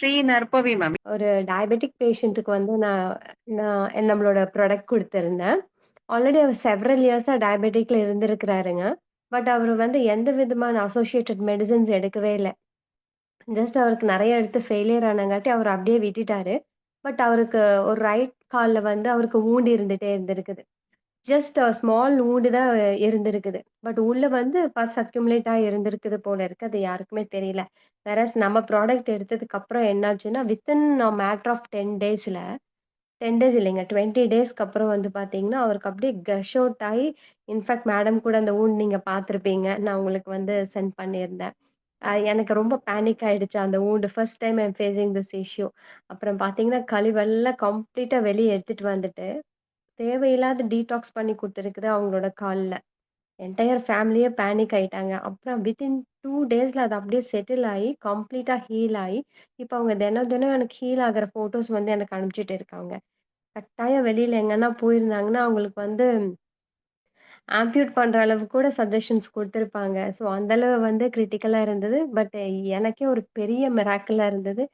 ஸ்ரீ நற்பவி ma'am. ஒரு diabetic பேஷண்ட்டுக்கு வந்து நான் நான் நம்மளோட ப்ராடக்ட் குடுத்திருந்தேன். ஆல்ரெடி அவர் செவரல் இயர்ஸா டயபெட்டிக்ல இருந்திருக்கிறாருங்க. பட் அவரு வந்து எந்த விதமான அசோசியேட்டட் மெடிசின்ஸ் எடுக்கவே இல்ல. ஜஸ்ட் அவருக்கு நெறைய எடுத்து ஃபெயிலியர் ஆனங்காட்டி அவரு அப்படியே விட்டுட்டாரு. பட் அவருக்கு ஒரு ரைட் கால்ல வந்து அவருக்கு வூண்ட் இருந்துட்டே இருந்திருக்குது. ஜஸ்ட் ஸ்மால் வூண்ட் தான் இருந்திருக்குது. பட் உள்ள வந்து பஸ் அக்யூமுலேட் இருந்திருக்குது போல இருக்கு. அது யாருக்குமே தெரியல. வேறஸ் நம்ம ப்ராடக்ட் எடுத்ததுக்கு அப்புறம் என்னாச்சுன்னா, வித்தின் அ மேட்டர் ஆஃப் 10 டேஸ்ல 10 டேஸ் இல்லைங்க. 20 டேஸ்க்கு அப்புறம் வந்து பார்த்தீங்கன்னா, அவருக்கு அப்படியே கஷ் அவுட் ஆயி, இன்ஃபாக்ட் மேடம் கூட அந்த வூண்ட் நீங்க பார்த்திருப்பீங்க. நான் உங்களுக்கு வந்து சென்ட் பண்ணியிருந்தேன். எனக்கு ரொம்ப பேனிக் ஆயிடுச்சு. அந்த wound first time I am facing this issue. அப்புறம் பார்த்தீங்கன்னா, கழிவெல்லாம் கம்ப்ளீட்டா வெளிய எடுத்துட்டு வந்துட்டு, தேவையில்லாத டீடாக்ஸ் பண்ணி குடுத்துருக்குது அவங்களோட கால்ல. என்டயர் ஃபேமிலியே பேனிக் ஆயிட்டாங்க. அப்புறம் வித்தின் 2 டேஸ்ல அது அப்படியே செட்டில் ஆயி, கம்ப்ளீட்டா ஹீல் ஆயி, இப்ப அவங்க தினம் தினம் எனக்கு ஹீல் ஆகுற ஃபோட்டோஸ் வந்து எனக்கு அனுப்பிச்சுட்டு இருக்காங்க. கட்டாயம் வெளியில எங்கன்னா போயிருந்தாங்கன்னா, அவங்களுக்கு வந்து ஆம்பியூட் பண்ற அளவுக்கு கூட சஜஷன்ஸ் குடுத்துருப்பாங்க. ஸோ அந்த அளவு வந்து கிரிட்டிக்கலா இருந்தது. பட் எனக்கே ஒரு பெரிய மிராக்கிளா இருந்தது.